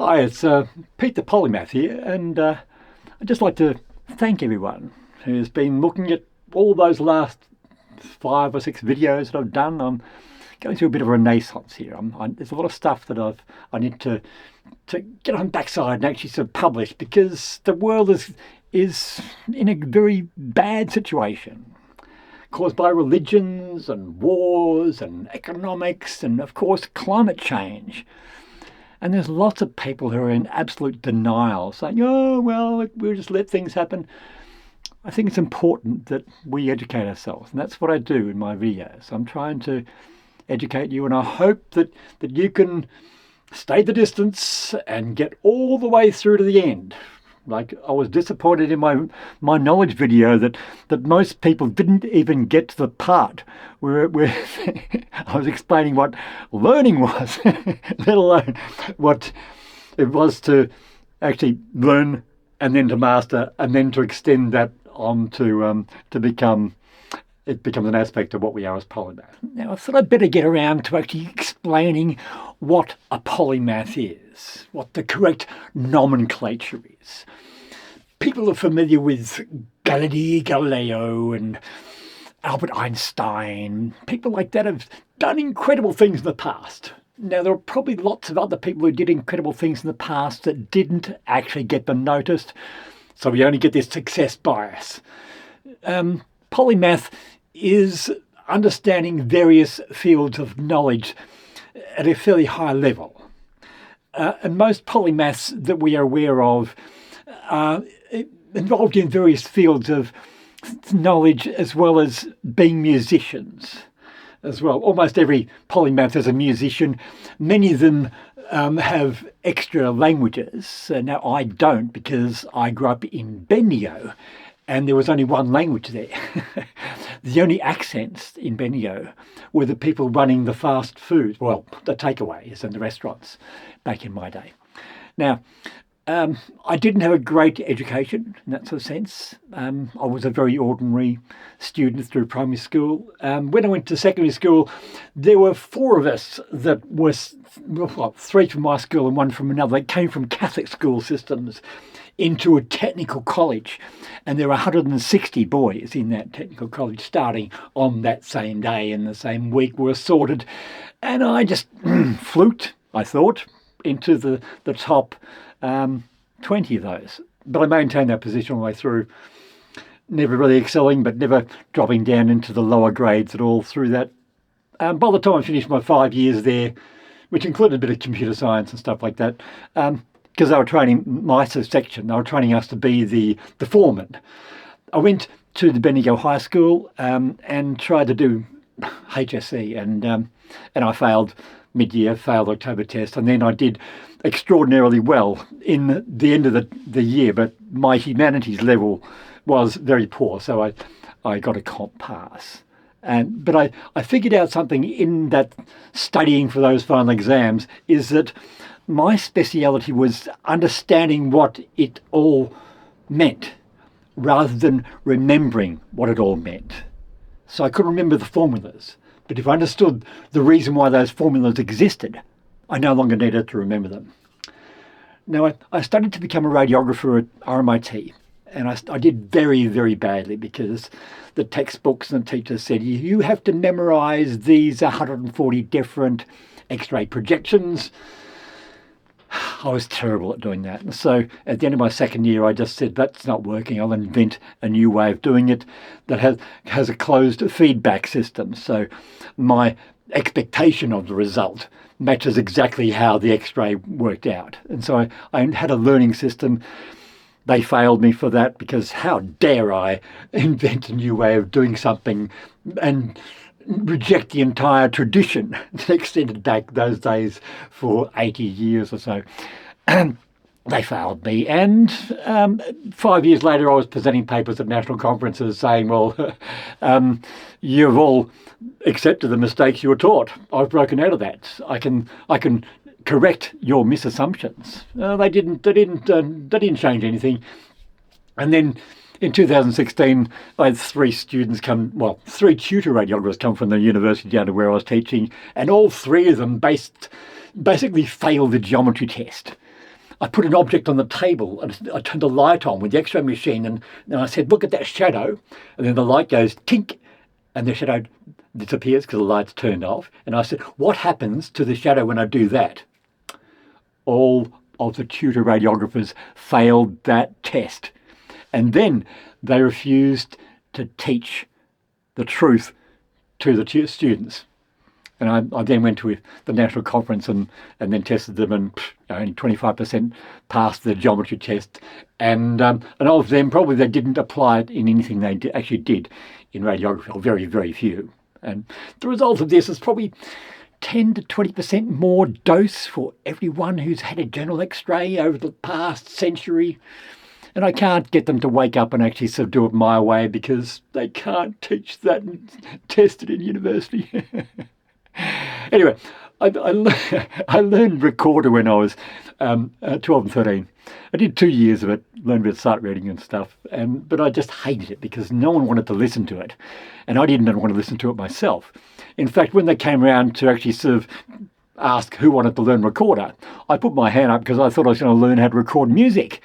Hi, it's Pete the Polymath here, and I'd just like to thank everyone who's been looking at all those last 5 or 6 videos that I've done. I'm going through a bit of a renaissance here. There's a lot of stuff that I need to get on backside and actually sort of publish, because the world is in a very bad situation, caused by religions and wars and economics and, of course, climate change. And there's lots of people who are in absolute denial, saying, oh, well, we'll just let things happen. I think it's important that we educate ourselves, and that's what I do in my videos. I'm trying to educate you, and I hope that you can stay the distance and get all the way through to the end. Like, I was disappointed in my knowledge video that most people didn't even get to the part where I was explaining what learning was, let alone what it was to actually learn and then to master and then to extend that on to become. It becomes an aspect of what we are as polymath. Now, I thought I'd better get around to actually explaining what a polymath is, what the correct nomenclature is. People are familiar with Galileo and Albert Einstein. People like that have done incredible things in the past. Now, there are probably lots of other people who did incredible things in the past that didn't actually get them noticed, so we only get this success bias. Polymath is understanding various fields of knowledge at a fairly high level. And most polymaths that we are aware of are involved in various fields of knowledge, as well as being musicians as well. Almost every polymath is a musician. Many of them have extra languages. Now, I don't, because I grew up in Bendigo, and there was only one language there. The only accents in Bendigo were the people running the fast food, well, the takeaways and the restaurants back in my day. Now, I didn't have a great education in that sort of sense. I was a very ordinary student through primary school. When I went to secondary school, there were 4 of us that were, well, 3 from my school and 1 from another. They came from Catholic school systems into a technical college, and there were 160 boys in that technical college starting on that same day and the same week were sorted, and I just fluked, I thought, into the top 20 of those. But I maintained that position all the way through, never really excelling, but never dropping down into the lower grades at all through that. By the time I finished my 5 years there, which included a bit of computer science and stuff like that, because they were training my section, they were training us to be the foreman. I went to the Bendigo High School and tried to do HSC, and I failed mid-year, failed October test, and then I did extraordinarily well in the end of the year, but my humanities level was very poor, so I got a comp pass. But I figured out something in that studying for those final exams, is that my speciality was understanding what it all meant rather than remembering what it all meant. So I could remember the formulas, but if I understood the reason why those formulas existed, I no longer needed to remember them. Now, I studied to become a radiographer at RMIT, and I did very, very badly, because the textbooks and the teachers said, you have to memorise these 140 different X-ray projections. I was terrible at doing that. And so at the end of my second year, I just said, that's not working. I'll invent a new way of doing it that has a closed feedback system. So my expectation of the result matches exactly how the X-ray worked out. And so I had a learning system. They failed me for that, because how dare I invent a new way of doing something and reject the entire tradition that extended back those days for 80 years or so. They failed me, and 5 years later I was presenting papers at national conferences saying, well, you've all accepted the mistakes you were taught. I've broken out of that. I can correct your misassumptions. They didn't change anything. And then in 2016, I had 3 tutor radiographers come from the university down to where I was teaching, and all 3 of them basically failed the geometry test. I put an object on the table and I turned the light on with the X-ray machine, and I said, look at that shadow. And then the light goes tink, and the shadow disappears because the light's turned off. And I said, what happens to the shadow when I do that? All of the tutor radiographers failed that test. And then they refused to teach the truth to the students. And I then went to the national conference and then tested them, and only 25% passed the geometry test. And of them, probably they didn't apply it in anything they actually did in radiography, or very, very few. And the result of this is probably 10 to 20% more dose for everyone who's had a general X-ray over the past century. And I can't get them to wake up and actually sort of do it my way, because they can't teach that and test it in university. Anyway, I learned recorder when I was 12 and 13. I did 2 years of it, learned a bit of sight reading and stuff, but I just hated it because no one wanted to listen to it, and I didn't want to listen to it myself. In fact, when they came around to actually sort of ask who wanted to learn recorder, I put my hand up because I thought I was going to learn how to record music.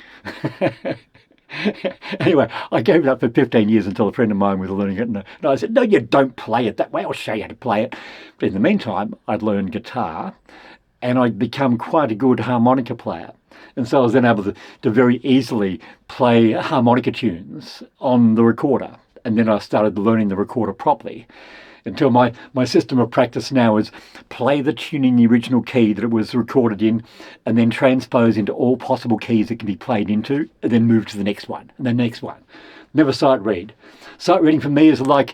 Anyway, I gave it up for 15 years until a friend of mine was learning it, and I said, no, you don't play it that way, I'll show you how to play it. But in the meantime, I'd learned guitar, and I'd become quite a good harmonica player. And so I was then able to very easily play harmonica tunes on the recorder. And then I started learning the recorder properly, until my system of practice now is play the tune in the original key that it was recorded in, and then transpose into all possible keys it can be played into, and then move to the next one, and the next one. Never sight read. Sight reading for me is like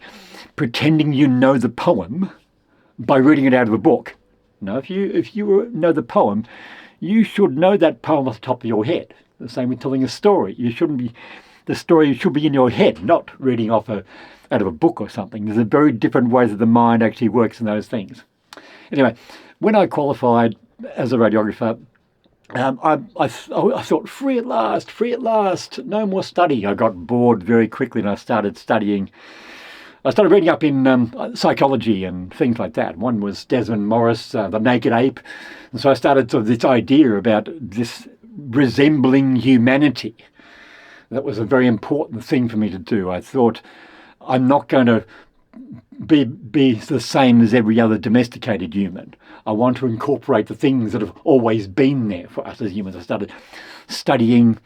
pretending you know the poem by reading it out of a book. No, if you know the poem, you should know that poem off the top of your head. The same with telling a story. The story should be in your head, not reading out of a book or something. There's a very different way that the mind actually works in those things. Anyway, when I qualified as a radiographer, I thought, free at last, no more study. I got bored very quickly and I started studying. I started reading up in psychology and things like that. One was Desmond Morris, The Naked Ape. And so I started sort of this idea about this resembling humanity. That was a very important thing for me to do. I thought, I'm not going to be the same as every other domesticated human. I want to incorporate the things that have always been there for us as humans. I started studying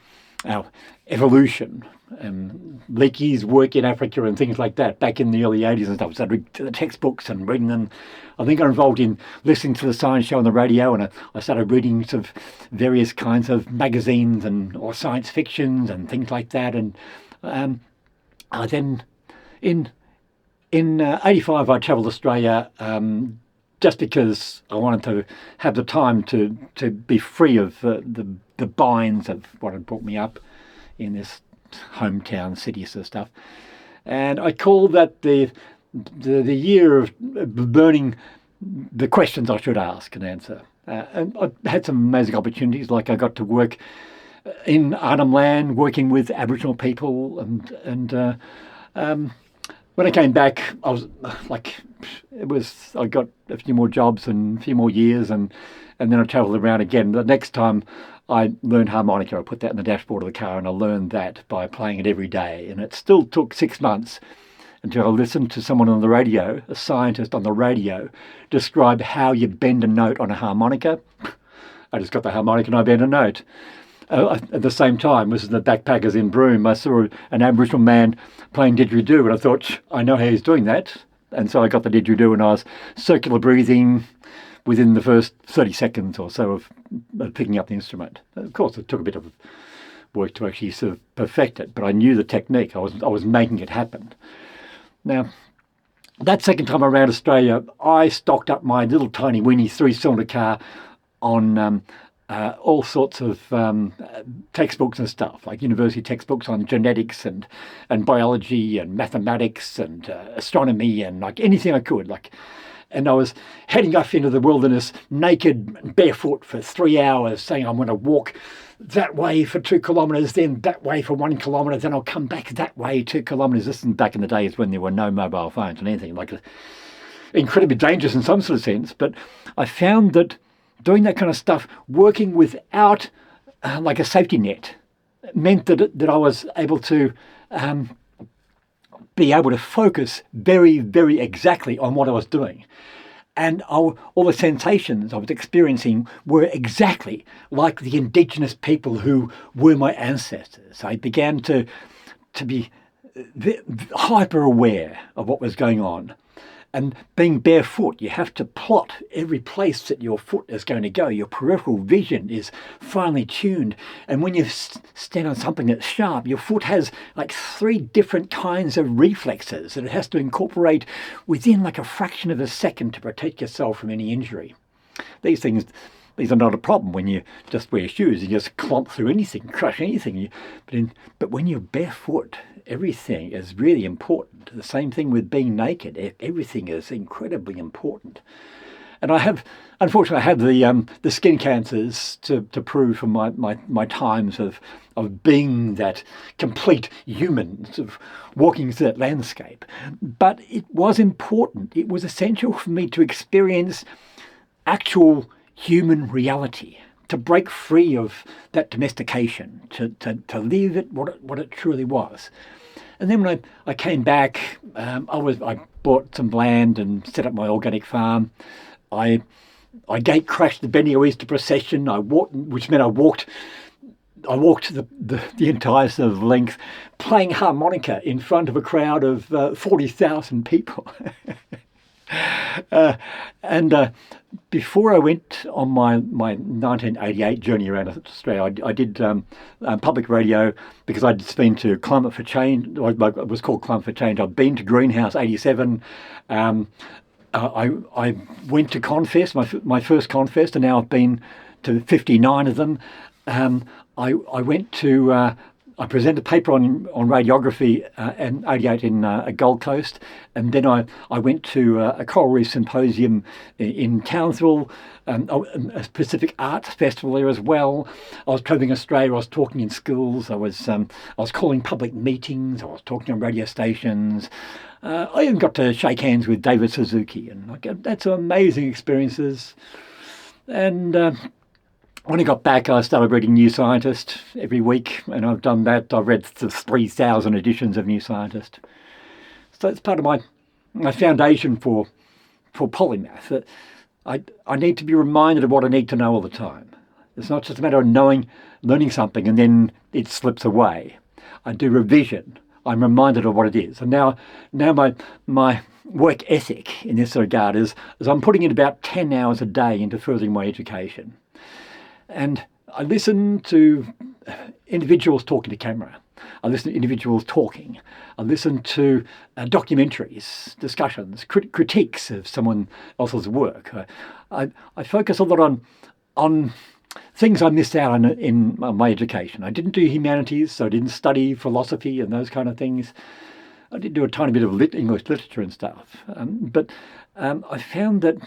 our evolution and Leakey's work in Africa and things like that back in the early 80s and stuff. I started reading the textbooks and reading them. I think I got involved in listening to the science show on the radio, and I started reading sort of various kinds of magazines or science fictions and things like that. And I then, in 85, I travelled Australia just because I wanted to have the time to be free of the binds of what had brought me up in this hometown city sort of stuff. And I called that the year of learning the questions I should ask and answer. And I had some amazing opportunities, like I got to work in Arnhem Land, working with Aboriginal people, and when I came back, I was I got a few more jobs and a few more years, and then I travelled around again. The next time I learned harmonica, I put that in the dashboard of the car, and I learned that by playing it every day. And it still took 6 months until I listened to someone on the radio, a scientist on the radio, describe how you bend a note on a harmonica. I just got the harmonica and I bent a note. At the same time, this is the backpackers in Broome, I saw an Aboriginal man playing didgeridoo, and I thought, I know how he's doing that. And so I got the didgeridoo, and I was circular breathing within the first 30 seconds or so of picking up the instrument. Of course, it took a bit of work to actually sort of perfect it, but I knew the technique. I was making it happen. Now, that second time around Australia, I stocked up my little tiny weeny 3-cylinder car on all sorts of textbooks and stuff, like university textbooks on genetics and biology and mathematics and astronomy and like anything I could. And I was heading off into the wilderness naked and barefoot for 3 hours, saying I'm going to walk that way for 2 kilometres, then that way for 1 kilometre, then I'll come back that way 2 kilometres. This is back in the days when there were no mobile phones and anything, incredibly dangerous in some sort of sense. But I found that doing that kind of stuff, working without like a safety net. It meant that I was able to be able to focus very, very exactly on what I was doing. And all the sensations I was experiencing were exactly like the indigenous people who were my ancestors. I began to be hyper aware of what was going on. And being barefoot, you have to plot every place that your foot is going to go. Your peripheral vision is finely tuned. And when you stand on something that's sharp, your foot has like 3 different kinds of reflexes that it has to incorporate within like a fraction of a second to protect yourself from any injury. These are not a problem when you just wear shoes. You just clomp through anything, crush anything. But when you're barefoot, everything is really important. The same thing with being naked. Everything is incredibly important. And unfortunately, I have the skin cancers to prove from my times of being that complete human, sort of walking through that landscape. But it was important. It was essential for me to experience actual human reality, to break free of that domestication, to live it what it truly was. And then when I came back, I bought some land and set up my organic farm. I gate crashed the Bendigo Easter procession. Which meant I walked the entire sort of length, playing harmonica in front of a crowd of 40,000 people. And before I went on my 1988 journey around Australia, I did public radio because I'd been to Climate for Change. It was called Climate for Change. I'd been to Greenhouse 87. I went to Confest, my first Confest, and now I've been to 59 of them. I went to... I presented a paper on radiography in 88 in Gold Coast, and then I went to a coral reef symposium in Townsville, a Pacific Arts Festival there as well. I was travelling Australia. I was talking in schools. I was calling public meetings. I was talking on radio stations. I even got to shake hands with David Suzuki, and that's amazing experiences. And when I got back, I started reading New Scientist every week, and I've done that. I've read the 3,000 editions of New Scientist. So it's part of my foundation for polymath. That I need to be reminded of what I need to know all the time. It's not just a matter of learning something and then it slips away. I do revision. I'm reminded of what it is. And now my work ethic in this regard is I'm putting in about 10 hours a day into furthering my education. And I listen to individuals talking to camera. I listen to individuals talking. I listen to documentaries, discussions, critiques of someone else's work. I focus a lot on things I missed out on in my education. I didn't do humanities, so I didn't study philosophy and those kind of things. I did do a tiny bit of English literature and stuff. But I found that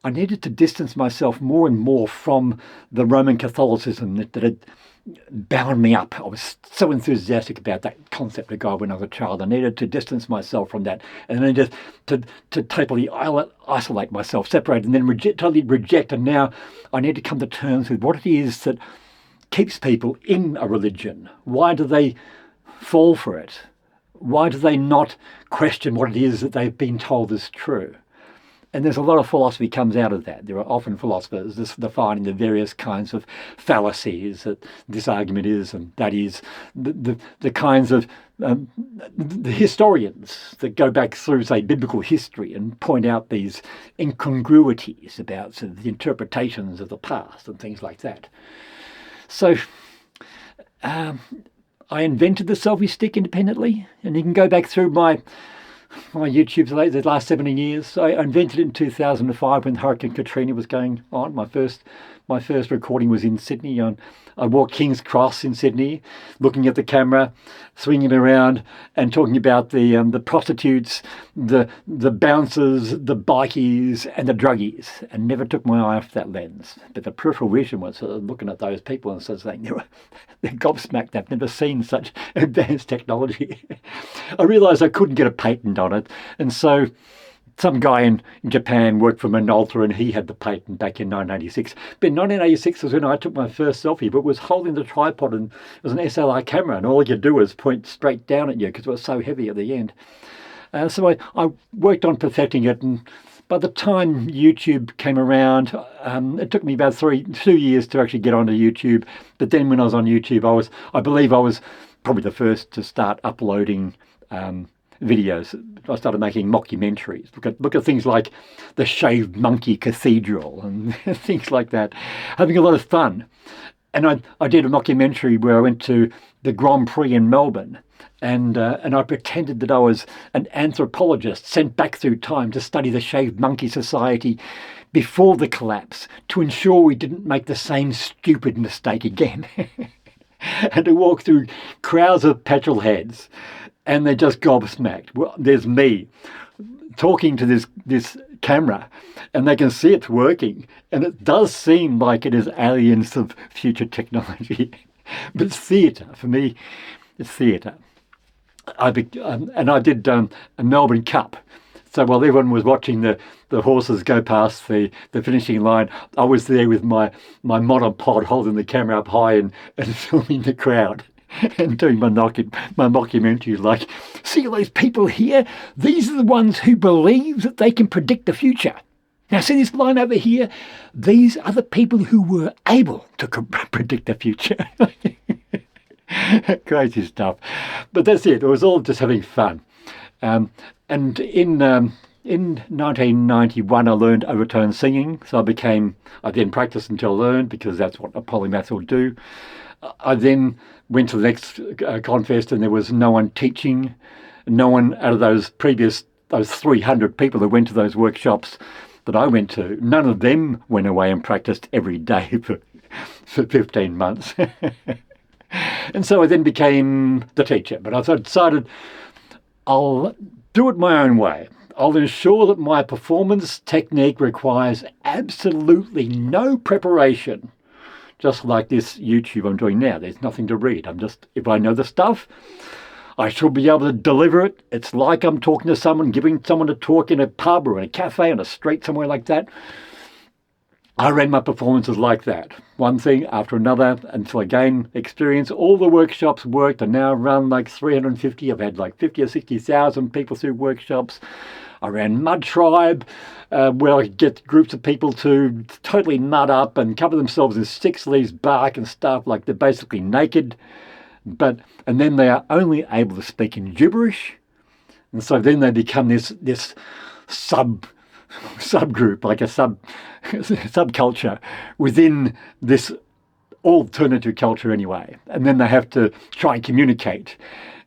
I needed to distance myself more and more from the Roman Catholicism that had bound me up. I was so enthusiastic about that concept of God when I was a child. I needed to distance myself from that, and then just to totally isolate myself, separate, and then totally reject. And now I need to come to terms with what it is that keeps people in a religion. Why do they fall for it? Why do they not question what it is that they've been told is true? And there's a lot of philosophy comes out of that. There are often philosophers defining the various kinds of fallacies that this argument is, and that is the kinds of the historians that go back through, say, biblical history and point out these incongruities about sort of the interpretations of the past and things like that. So I invented the selfie stick independently, and you can go back through my YouTube for the last 17 years. I invented it in 2005 when Hurricane Katrina was going on. My first recording was in Sydney. I walked King's Cross in Sydney, looking at the camera, swinging it around, and talking about the prostitutes, the bouncers, the bikies, and the druggies, and never took my eye off that lens. But the peripheral vision was sort of looking at those people and sort of saying they're gobsmacked. They've never seen such advanced technology. I realised I couldn't get a patent on it, and so some guy in Japan worked for Minolta and he had the patent back in 1986. But in 1986 was when I took my first selfie, but was holding the tripod and it was an SLR camera and all you could do was point straight down at you because it was so heavy at the end. So I worked on perfecting it, and by the time YouTube came around, it took me about 2 years to actually get onto YouTube. But then when I was on YouTube, I believe I was probably the first to start uploading videos. I started making mockumentaries. Look at things like the Shaved Monkey Cathedral and things like that. Having a lot of fun. And I did a mockumentary where I went to the Grand Prix in Melbourne, and I pretended that I was an anthropologist sent back through time to study the Shaved Monkey Society before the collapse to ensure we didn't make the same stupid mistake again. And to walk through crowds of petrol heads, and they're just gobsmacked. Well, there's me talking to this camera, and they can see it's working, and it does seem like it is aliens of future technology. But it's theatre. For me, it's theatre. I did a Melbourne Cup. So while everyone was watching the horses go past the finishing line, I was there with my Modern Pod holding the camera up high and filming the crowd and doing my mockumentary like, see all those people here? These are the ones who believe that they can predict the future. Now see this line over here? These are the people who were able to predict the future. Crazy stuff. But that's it. It was all just having fun. And in 1991, I learned overtone singing. So I then practiced until I learned, because that's what a polymath will do. I then went to the next contest, and there was no one teaching. No one out of those 300 people that went to those workshops that I went to, none of them went away and practiced every day for 15 months. And so I then became the teacher. But I decided I'll do it my own way. I'll ensure that my performance technique requires absolutely no preparation. Just like this YouTube I'm doing now. There's nothing to read. If I know the stuff, I shall be able to deliver it. It's like I'm talking to someone, giving someone a talk in a pub or in a cafe on a street somewhere like that. I ran my performances like that. One thing after another until I gained experience. All the workshops worked. I now run like 350. I've had like 50 or 60,000 people through workshops. I ran Mud Tribe, where I get groups of people to totally mud up and cover themselves in sticks, leaves, bark and stuff, like they're basically naked. And then they are only able to speak in gibberish. And so then they become this subgroup, like a subculture within this alternative culture anyway. And then they have to try and communicate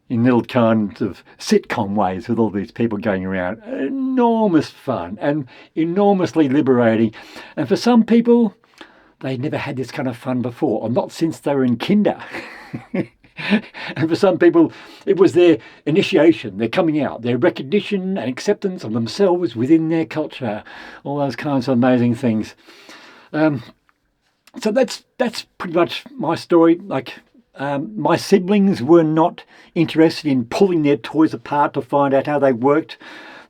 in little kinds of sitcom ways with all these people going around. Enormous fun and enormously liberating. And for some people, they never had this kind of fun before, or not since they were in kinder. And for some people, it was their initiation, their coming out, their recognition and acceptance of themselves within their culture, all those kinds of amazing things. So that's pretty much my story. My siblings were not interested in pulling their toys apart to find out how they worked.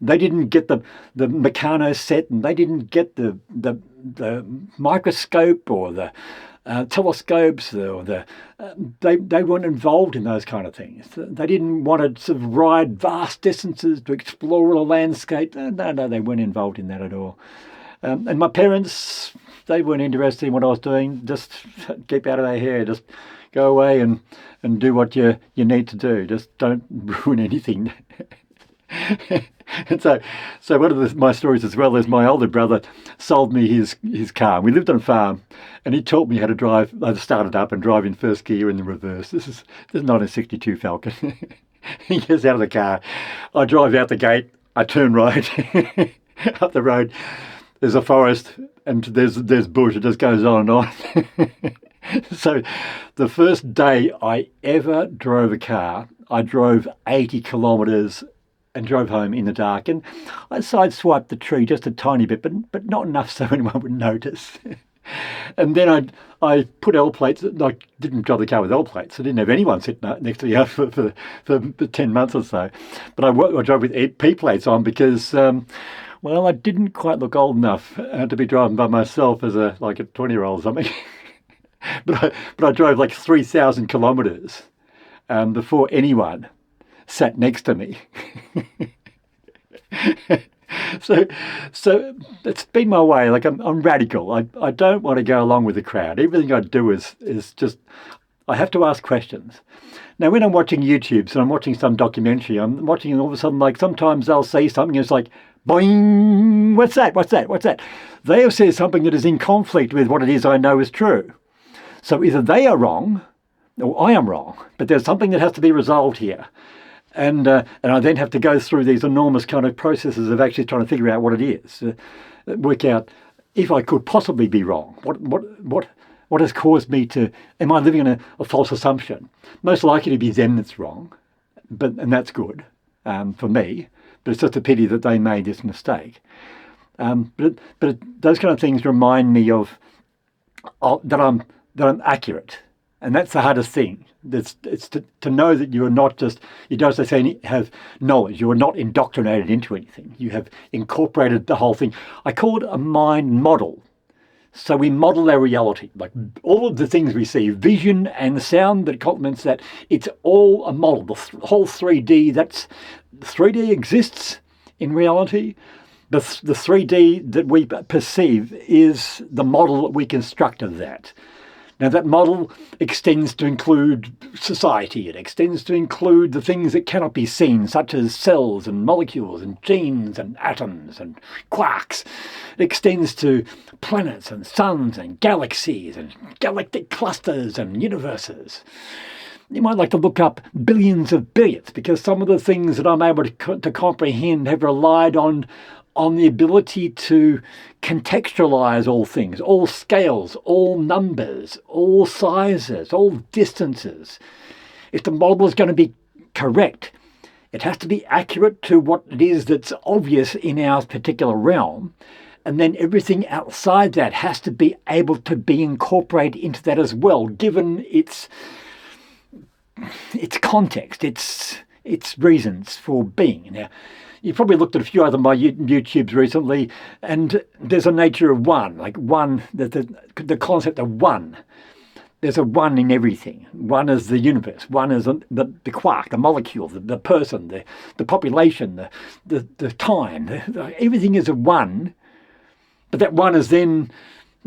They didn't get the Meccano set, and they didn't get the microscope or the telescopes, or they weren't involved in those kind of things. They didn't want to sort of ride vast distances to explore a landscape. No, they weren't involved in that at all. And my parents, they weren't interested in what I was doing. Just keep out of their hair. Just go away and do what you need to do. Just don't ruin anything. And so one of my stories as well is my older brother sold me his car. We lived on a farm, and he taught me how to drive. I started up and drive in first gear in the reverse. This is 1962 Falcon. He gets out of the car. I drive out the gate. I turn right up the road. There's a forest and there's bush. It just goes on and on. So the first day I ever drove a car, I drove 80 kilometres and drove home in the dark. And I sideswiped the tree just a tiny bit, but not enough so anyone would notice. And then I put L plates. I didn't drive the car with L plates. I didn't have anyone sitting next to me for 10 months or so. But I drove with P plates on because Well, I didn't quite look old enough to be driving by myself as a 20-year-old or something. but I drove like 3,000 kilometres before anyone sat next to me. So it's been my way. Like I'm radical. I don't want to go along with the crowd. Everything I do is just, I have to ask questions. Now, when I'm watching YouTube, so I'm watching some documentary, I'm watching and all of a sudden, like sometimes they'll say something, it's like, boing, what's that? What's that? What's that? They'll say something that is in conflict with what it is I know is true. So either they are wrong or I am wrong, but there's something that has to be resolved here. And I then have to go through these enormous kind of processes of actually trying to figure out what it is, work out if I could possibly be wrong. What has caused me to? Am I living in a false assumption? Most likely to be them that's wrong, and that's good for me. But it's just a pity that they made this mistake. But those kind of things remind me of that I'm accurate, and that's the hardest thing. It's to know that you are not just, you don't just say have knowledge. You are not indoctrinated into anything. You have incorporated the whole thing. I call it a mind model. So we model our reality, like all of the things we see, vision and sound that complements that. It's all a model. The whole 3D. 3D exists in reality. The 3D that we perceive is the model that we construct of that. Now, that model extends to include society. It extends to include the things that cannot be seen, such as cells and molecules and genes and atoms and quarks. It extends to planets and suns and galaxies and galactic clusters and universes. You might like to look up billions of billions, because some of the things that I'm able to comprehend have relied on the ability to contextualize all things, all scales, all numbers, all sizes, all distances. If the model is going to be correct, it has to be accurate to what it is that's obvious in our particular realm. And then everything outside that has to be able to be incorporated into that as well, given its context, its reasons for being. Now, you probably looked at a few other my YouTubes recently, and there's a nature of one, like one, the concept of one. There's a one in everything. One is the universe. One is the quark, the molecule, the person, the population, the time. Everything is a one, but that one is then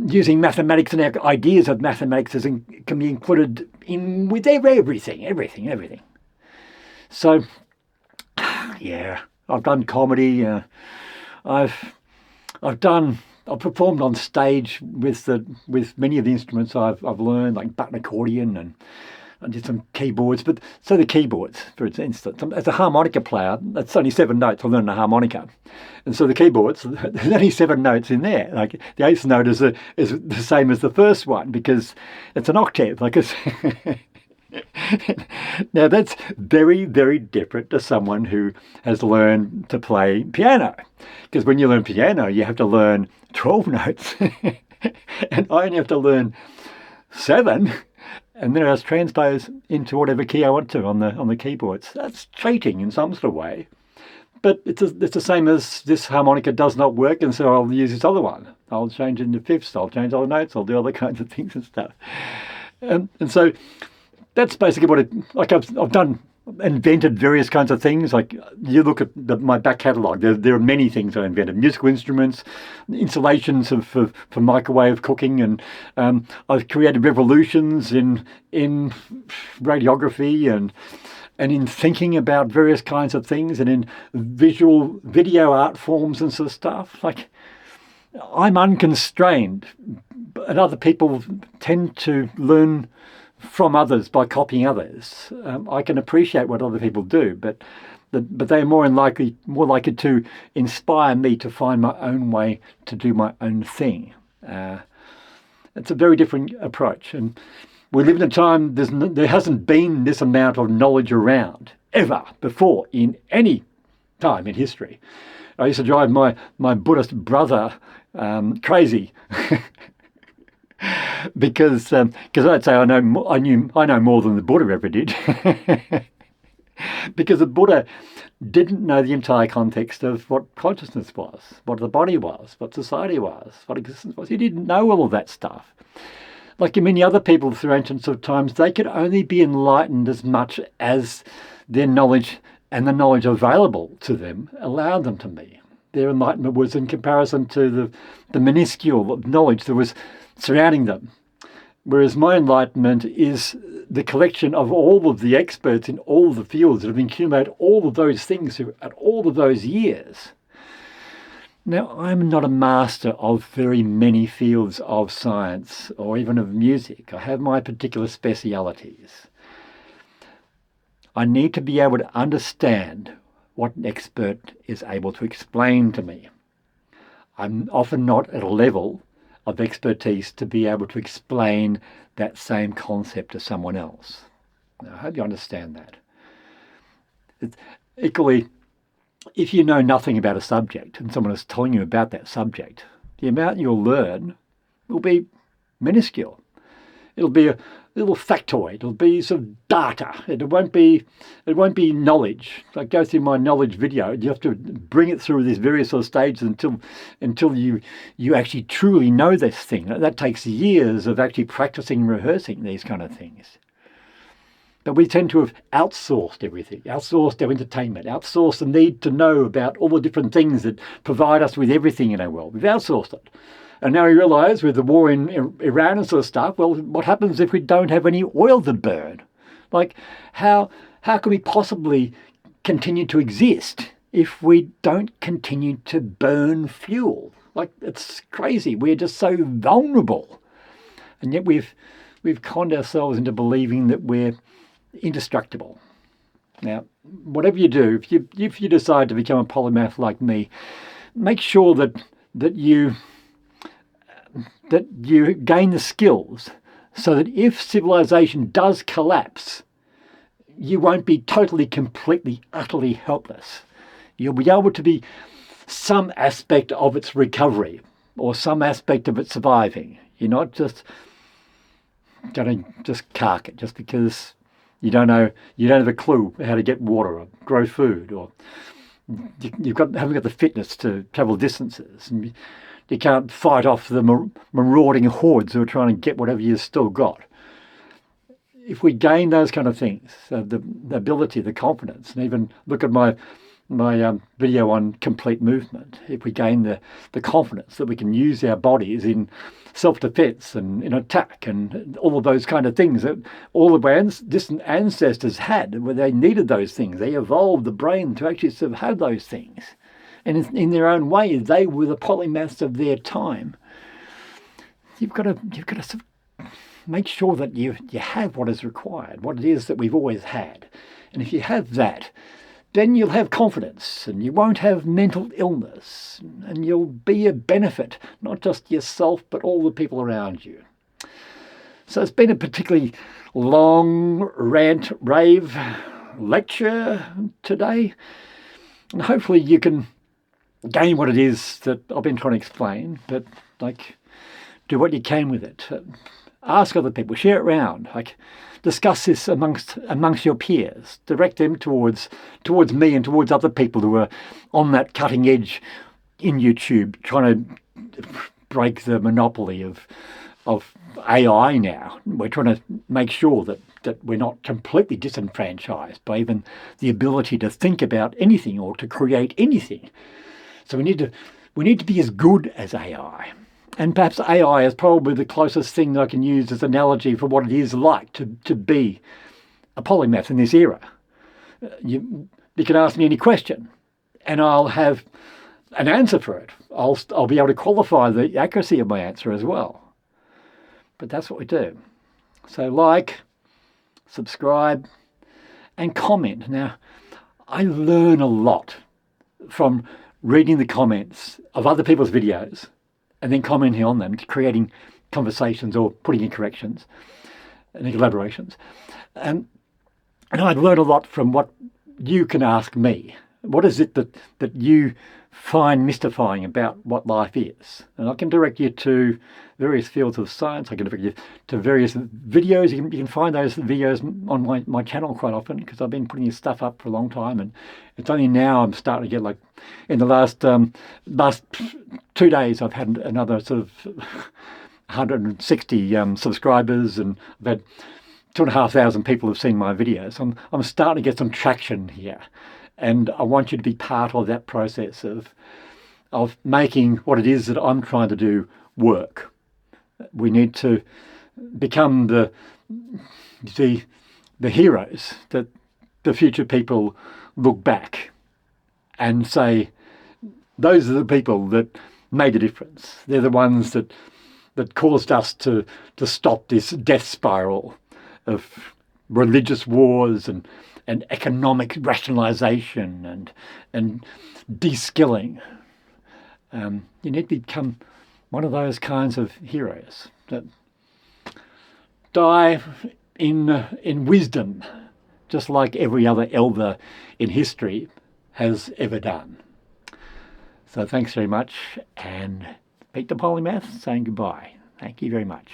using mathematics and our ideas of mathematics can be included in with everything. So, yeah. I've done comedy. I've performed on stage with many of the instruments I've learned, like button accordion, and I did some keyboards. But so the keyboards, for instance, as a harmonica player, that's only 7 notes. I learned a harmonica, and so the keyboards, there's only 7 notes in there. Like the 8th note is the same as the first one because it's an octave. Like it's Now that's very, very different to someone who has learned to play piano. Because when you learn piano, you have to learn 12 notes. And I only have to learn 7. And then I just transpose into whatever key I want to on the keyboards. That's cheating in some sort of way. But it's the same as this harmonica does not work, and so I'll use this other one. I'll change it into fifths, I'll change other notes, I'll do other kinds of things and stuff. And so that's basically what I've done, invented various kinds of things. Like you look at my back catalogue, there are many things I invented. Musical instruments, installations for microwave cooking, and I've created revolutions in radiography and in thinking about various kinds of things, and in video art forms and sort of stuff. Like I'm unconstrained, and other people tend to learn from others by copying others. I can appreciate what other people do, but they are more likely to inspire me to find my own way to do my own thing. It's a very different approach, and we live in a time there hasn't been this amount of knowledge around ever before in any time in history. I used to drive my Buddhist brother crazy. Because I'd say I know more than the Buddha ever did. Because the Buddha didn't know the entire context of what consciousness was, what the body was, what society was, what existence was. He didn't know all of that stuff. Like many other people through ancient sort of times, they could only be enlightened as much as their knowledge and the knowledge available to them allowed them to be. Their enlightenment was in comparison to the minuscule of knowledge that was surrounding them. Whereas my enlightenment is the collection of all of the experts in all the fields that have accumulated all of those things at all of those years. Now, I'm not a master of very many fields of science or even of music. I have my particular specialities. I need to be able to understand what an expert is able to explain to me. I'm often not at a level of expertise to be able to explain that same concept to someone else. Now, I hope you understand that. Equally, if you know nothing about a subject and someone is telling you about that subject, the amount you'll learn will be minuscule. It'll be a little factoid. It'll be some data. It won't be knowledge. I go through my knowledge video. You have to bring it through these various sort of stages until you actually truly know this thing. That takes years of actually practicing and rehearsing these kind of things. But we tend to have outsourced everything, outsourced our entertainment, outsourced the need to know about all the different things that provide us with everything in our world. We've outsourced it. And now we realise with the war in Iran and sort of stuff, well, what happens if we don't have any oil to burn? Like, how can we possibly continue to exist if we don't continue to burn fuel? Like, it's crazy. We're just so vulnerable. And yet we've conned ourselves into believing that we're indestructible. Now, whatever you do, if you decide to become a polymath like me, make sure that you gain the skills so that if civilization does collapse, you won't be totally, completely, utterly helpless. You'll be able to be some aspect of its recovery or some aspect of it surviving. You're not just going to just cark it just because you don't have a clue how to get water or grow food, or haven't got the fitness to travel distances. And you can't fight off the marauding hordes who are trying to get whatever you've still got. If we gain those kind of things, the ability, the confidence, and even look at my video on complete movement, if we gain the confidence that we can use our bodies in self-defense and in attack and all of those kind of things that all of our distant ancestors had, where they needed those things. They evolved the brain to actually sort of have those things. And in their own way, they were the polymaths of their time. You've got to sort of make sure that you have what is required, what it is that we've always had. And if you have that, then you'll have confidence and you won't have mental illness, and you'll be a benefit, not just yourself, but all the people around you. So it's been a particularly long rant, rave, lecture today. And hopefully you can gain what it is that I've been trying to explain, but do what you can with it. Ask other people, share it around. Discuss this amongst your peers. Direct them towards me and towards other people who are on that cutting edge in YouTube, trying to break the monopoly of AI now. We're trying to make sure that we're not completely disenfranchised by even the ability to think about anything or to create anything. So we need to be as good as AI. And perhaps AI is probably the closest thing that I can use as an analogy for what it is like to be a polymath in this era. You can ask me any question and I'll have an answer for it. I'll be able to qualify the accuracy of my answer as well. But that's what we do. So like, subscribe, and comment. Now, I learn a lot from reading the comments of other people's videos and then commenting on them, creating conversations or putting in corrections and collaborations. And I'd learn a lot from what you can ask me What is it that you find mystifying about what life is? And I can direct you to various fields of science. I can direct you to various videos. You can find those videos on my channel quite often, because I've been putting this stuff up for a long time, and it's only now I'm starting to get, like, in the last 2 days I've had another sort of 160 subscribers, and I've had 2,500 people have seen my videos. I'm starting to get some traction here, and I want you to be part of that process of making what it is that I'm trying to do work. We need to become the heroes that the future people look back and say, those are the people that made a difference. They're the ones that caused us to stop this death spiral of religious wars and economic rationalisation and de-skilling. You need to become one of those kinds of heroes that die in wisdom, just like every other elder in history has ever done. So thanks very much, and Pete the Polymath saying goodbye. Thank you very much.